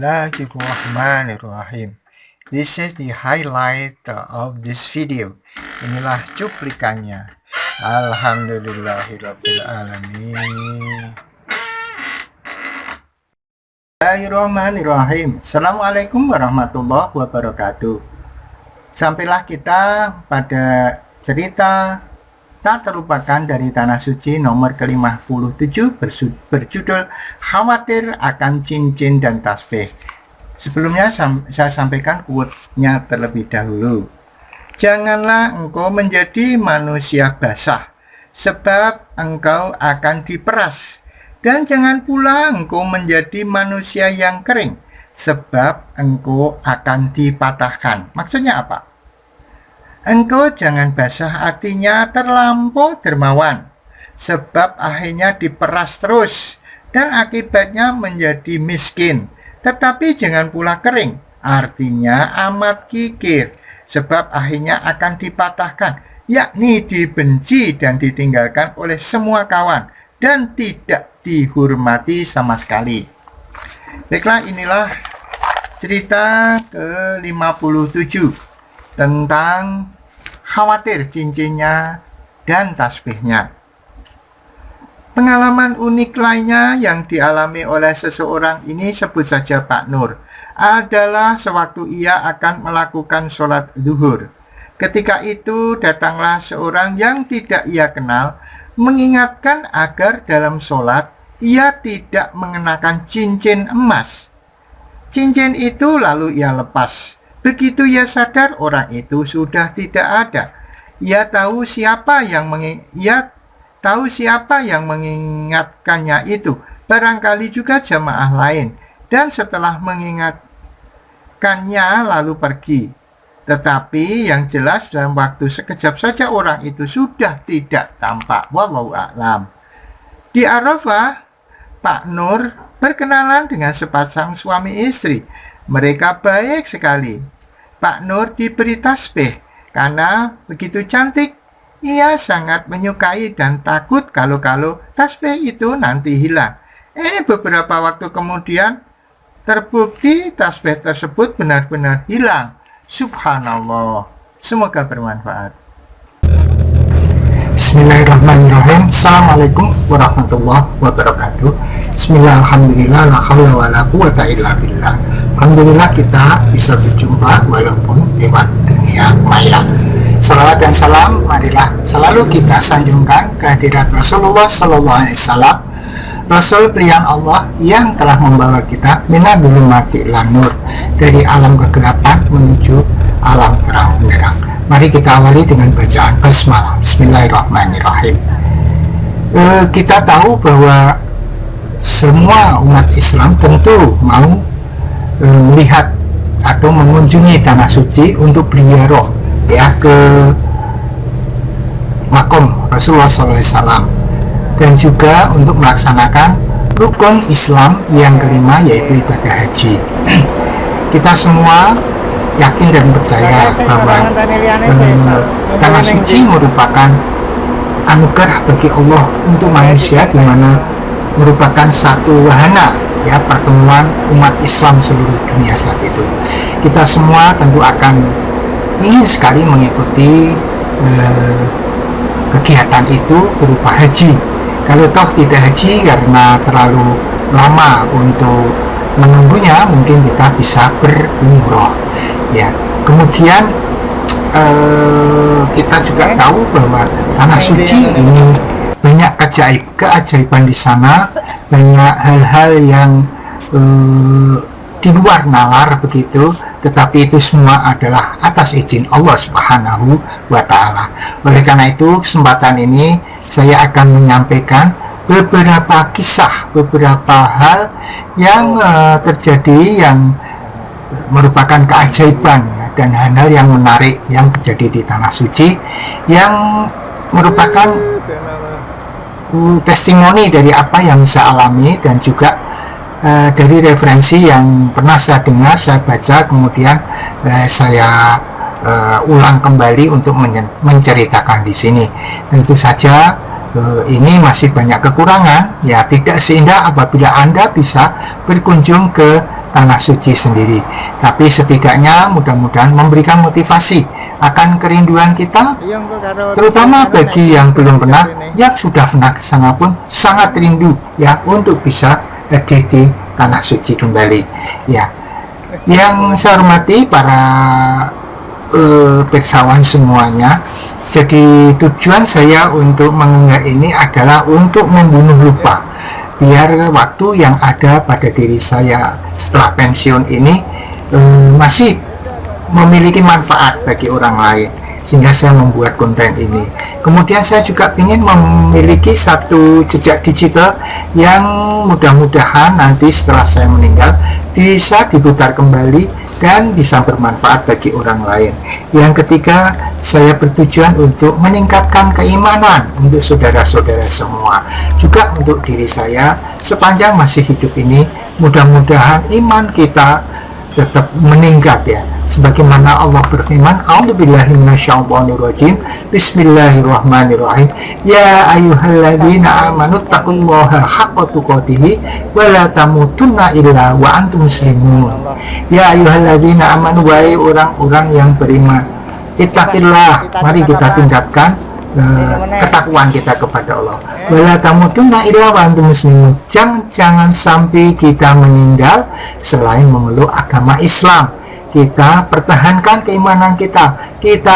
Bismillahirrahmanirrahim. This is the highlight of this video. Inilah cuplikannya. Alhamdulillahirrabbilalamin. Bismillahirrahmanirrahim. Assalamualaikum warahmatullahi wabarakatuh. Sampailah kita pada cerita tak terlupakan dari Tanah Suci nomor ke-57 berjudul Khawatir akan Cincin dan Tasbih. Sebelumnya saya sampaikan quote-nya terlebih dahulu. Janganlah engkau menjadi manusia basah, sebab engkau akan diperas. Dan jangan pula engkau menjadi manusia yang kering, sebab engkau akan dipatahkan. Maksudnya apa? Engkau jangan basah artinya terlampau dermawan, sebab akhirnya diperas terus dan akibatnya menjadi miskin. Tetapi jangan pula kering, artinya amat kikir, sebab akhirnya akan dipatahkan, yakni dibenci dan ditinggalkan oleh semua kawan dan tidak dihormati sama sekali. Baiklah, inilah cerita ke-57 tentang khawatir cincinnya dan tasbihnya. Pengalaman unik lainnya yang dialami oleh seseorang ini, sebut saja Pak Nur, adalah sewaktu ia akan melakukan sholat zuhur. Ketika itu datanglah seorang yang tidak ia kenal, mengingatkan agar dalam sholat ia tidak mengenakan cincin emas. Cincin itu lalu ia lepas. Begitu ia sadar, orang itu sudah tidak ada. Ia tahu siapa yang mengingatkannya itu. Barangkali juga jamaah lain. Dan setelah mengingatkannya lalu pergi. Tetapi yang jelas dalam waktu sekejap saja orang itu sudah tidak tampak. Wallahu a'lam. Di Arafah, Pak Nur berkenalan dengan sepasang suami istri. Mereka baik sekali. Pak Nur diberi tasbih karena begitu cantik. Ia sangat menyukai dan takut kalau tasbih itu nanti hilang. Beberapa waktu kemudian terbukti tasbih tersebut benar-benar hilang. Subhanallah. Semoga bermanfaat. Bismillahirrahmanirrahim. Assalamualaikum warahmatullahi wabarakatuh. Bismillah, alhamdulillah, la haula wa la quwata illa billah. Alhamdulillah kita bisa berjumpa walaupun lewat dunia maya. Salawat dan salam marilah selalu kita sanjungkan kehadirat Rasulullah Sallallahu Alaihi Wasallam, Rasul pilihan Allah yang telah membawa kita minal zulumati ilan nur, dari alam kegelapan menuju alam terang benderang. Mari kita awali dengan bacaan basmalah. Bismillahirrahmanirrahim. Kita tahu bahwa semua umat Islam tentu mau melihat atau mengunjungi Tanah Suci untuk berziarah ya ke makom Rasulullah SAW, dan juga untuk melaksanakan rukun Islam yang kelima, yaitu ibadah haji. Kita semua yakin dan percaya bahwa Tanah Suci merupakan anugerah bagi Allah untuk manusia, di mana merupakan satu wahana ya pertemuan umat Islam seluruh dunia saat itu. Kita semua tentu akan ingin sekali mengikuti kegiatan itu berupa haji. Kalau toh tidak haji karena terlalu lama untuk menunggunya, mungkin kita bisa berumroh ya. Kemudian kita juga tahu bahwa Tanah Suci ini banyak keajaiban di sana, banyak hal-hal yang di luar nalar begitu, tetapi itu semua adalah atas izin Allah Subhanahu wa Ta'ala. Oleh karena itu, kesempatan ini saya akan menyampaikan beberapa kisah, beberapa hal yang terjadi yang merupakan keajaiban dan hal-hal yang menarik yang terjadi di Tanah Suci, yang merupakan testimoni dari apa yang saya alami, dan juga dari referensi yang pernah saya dengar, saya baca, kemudian saya ulang kembali untuk menceritakan di sini. Tentu saja ini masih banyak kekurangan, ya tidak seindah apabila Anda bisa berkunjung ke tanah suci sendiri. Tapi setidaknya mudah-mudahan memberikan motivasi akan kerinduan kita, terutama bagi yang belum pernah, yang sudah pernah ke sana pun sangat rindu ya untuk bisa hadir di tanah suci kembali ya. Yang saya hormati para pirsawan semuanya, jadi tujuan saya untuk mengunggah ini adalah untuk membunuh lupa, biar waktu yang ada pada diri saya setelah pensiun ini masih memiliki manfaat bagi orang lain, sehingga saya membuat konten ini. Kemudian saya juga ingin memiliki satu jejak digital yang mudah-mudahan nanti setelah saya meninggal bisa diputar kembali dan bisa bermanfaat bagi orang lain. Yang ketiga, saya bertujuan untuk meningkatkan keimanan untuk saudara-saudara semua, juga untuk diri saya sepanjang masih hidup ini. Mudah-mudahan iman kita tetap meningkat ya, sebagaimana Allah berfirman, a'udzubillahi minasyaitonirrajim, bismillahirrahmanirrahim, ya ayyuhalladzina amanu taqullaha haqqa tuqatih wa la tamutunna illa wa antum muslimun. Ya ayyuhalladzina amanu, wahai orang-orang yang beriman, ittaqillah, mari kita tingkatkan ketakwaan kita kepada Allah. Wala tamutunna illa wa antum muslimun, jangan sampai kita meninggal selain memeluk agama Islam. Kita pertahankan keimanan kita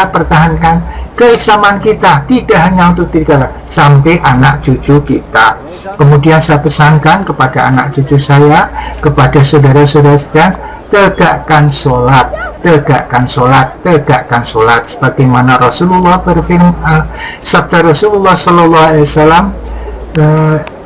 pertahankan keislaman kita, tidak hanya untuk diri kita, sampai anak cucu kita. Kemudian saya pesankan kepada anak cucu saya, kepada saudara-saudara sekalian, tegakkan sholat, sebagaimana Rasulullah berfirman, sabda Rasulullah Sallallahu Alaihi Wasallam,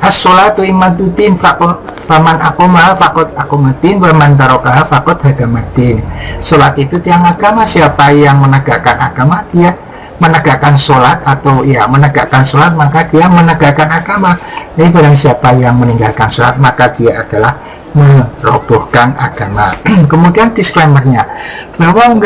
as-sholatu imaduddin, faman aqomaha faqad aqomaddin, wa man tarakaha faqad hadamaddin. Sholat itu tiang agama, siapa yang menegakkan agama dia menegakkan sholat, atau ya menegakkan sholat maka dia menegakkan agama. Jadi barang siapa yang meninggalkan sholat maka dia adalah merobohkan agama. Kemudian disclaimernya, bahwa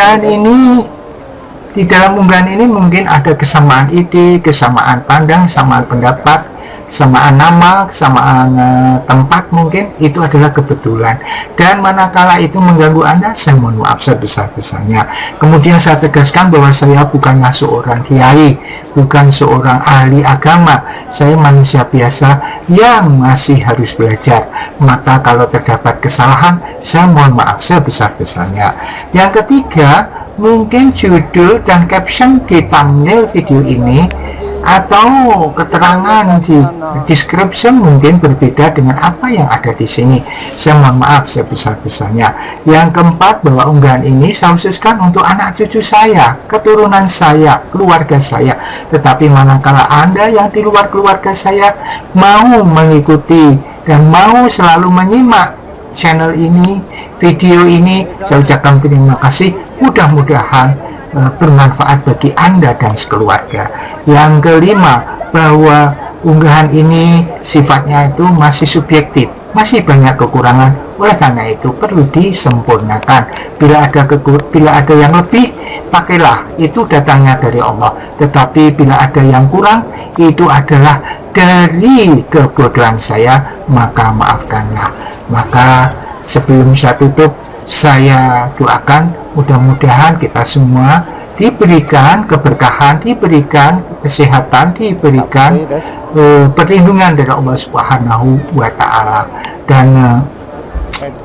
di dalam unggahan ini mungkin ada kesamaan ide, kesamaan pandang, kesamaan pendapat, kesamaan nama, kesamaan tempat, mungkin itu adalah kebetulan, dan manakala itu mengganggu Anda, saya mohon maaf sebesar-besarnya. Kemudian saya tegaskan bahwa saya bukanlah seorang kiai, bukan seorang ahli agama, saya manusia biasa yang masih harus belajar. Maka kalau terdapat kesalahan, saya mohon maaf sebesar-besarnya. Yang ketiga, mungkin judul dan caption di thumbnail video ini atau keterangan di description mungkin berbeda dengan apa yang ada di sini. Saya mohon maaf sebesar-besarnya. Yang keempat, bahwa unggahan ini saya khususkan untuk anak cucu saya, keturunan saya, keluarga saya. Tetapi manakala Anda yang di luar keluarga saya mau mengikuti dan mau selalu menyimak channel ini, video ini, saya ucapkan terima kasih. Mudah-mudahan bermanfaat bagi Anda dan sekeluarga. Yang kelima, bahwa unggahan ini sifatnya itu masih subjektif, masih banyak kekurangan. Oleh karena itu perlu disempurnakan. Bila ada yang lebih, pakailah, itu datangnya dari Allah. Tetapi bila ada yang kurang, itu adalah dari kebodohan saya, maka maafkanlah. Maka sebelum saya tutup, saya doakan mudah-mudahan kita semua diberikan keberkahan, diberikan kesehatan, diberikan perlindungan dari Allah Subhanahu wa Ta'ala. Dan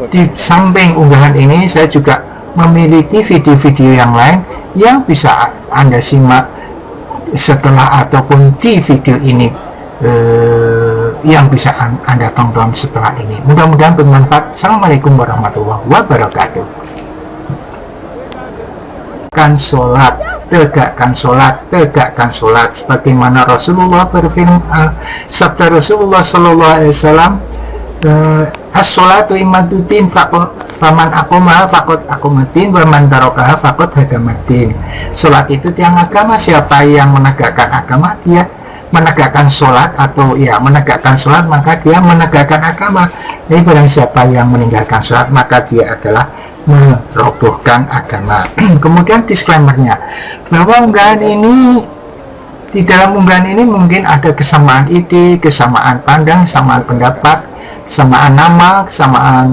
di samping unggahan ini, saya juga memiliki video-video yang lain yang bisa Anda simak setelah ataupun di video ini, yang bisa Anda tonton setelah ini. Mudah-mudahan bermanfaat. Assalamualaikum warahmatullahi wabarakatuh. Tegakkan sholat, sebagaimana Rasulullah berfirman, sabda Rasulullah Sallallahu Alaihi Wasallam, as-sholatu imaduddin, faman aqomaha faqad aqomaddin, wa man tarakaha faqad hadamaddin. Sholat itu tiang agama, siapa yang menegakkan agama dia menegakkan sholat, atau ya menegakkan sholat maka dia menegakkan agama. Jadi barang siapa yang meninggalkan sholat maka dia adalah merobohkan agama. Kemudian disclaimernya, bahwa di dalam unggahan ini mungkin ada kesamaan ide, kesamaan pandang, kesamaan pendapat, kesamaan nama, kesamaan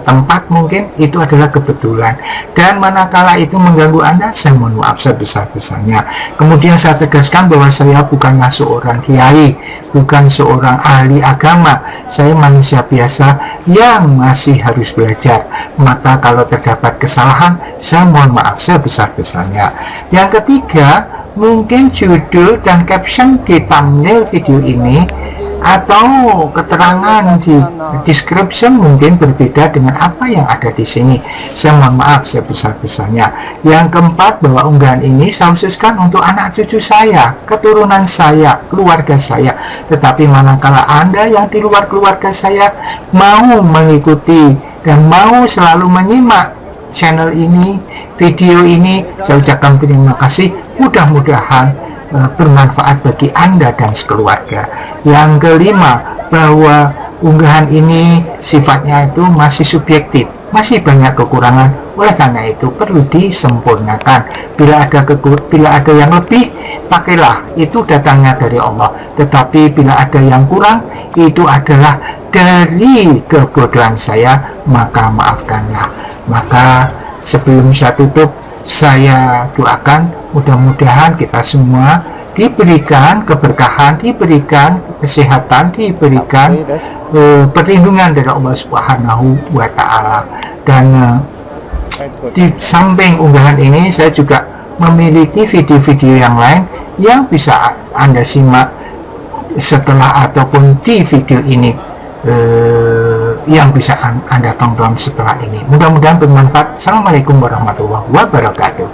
tempat mungkin itu adalah kebetulan, dan manakala itu mengganggu Anda, saya mohon maaf sebesar-besarnya. Kemudian saya tegaskan bahwa saya bukanlah seorang kiai, bukan seorang ahli agama, saya manusia biasa yang masih harus belajar. Maka kalau terdapat kesalahan, saya mohon maaf sebesar-besarnya. Yang ketiga, mungkin judul dan caption di thumbnail video ini atau keterangan di description mungkin berbeda dengan apa yang ada di sini. Saya mohon maaf sebesar-besarnya. Yang keempat, bahwa unggahan ini saya khususkan untuk anak cucu saya, keturunan saya, keluarga saya. Tetapi manakala Anda yang di luar keluarga saya mau mengikuti dan mau selalu menyimak channel ini, video ini, saya ucapkan terima kasih. Mudah-mudahan bermanfaat bagi Anda dan sekeluarga. Yang kelima, bahwa unggahan ini sifatnya itu masih subjektif, masih banyak kekurangan. Oleh karena itu perlu disempurnakan. Bila ada yang lebih, pakailah, itu datangnya dari Allah. Tetapi bila ada yang kurang, itu adalah dari kebodohan saya, maka maafkanlah. Maka sebelum saya tutup, saya doakan mudah-mudahan kita semua diberikan keberkahan, diberikan kesehatan, diberikan perlindungan dari Allah Subhanahu wa Ta'ala. Dan di samping unggahan ini, saya juga memiliki video-video yang lain yang bisa Anda simak setelah ataupun di video ini, yang bisa Anda tonton setelah ini. Mudah-mudahan bermanfaat. Assalamualaikum warahmatullahi wabarakatuh.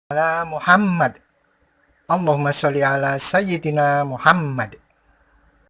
Ala Muhammad, Allahumma sholli ala Sayyidina Muhammad.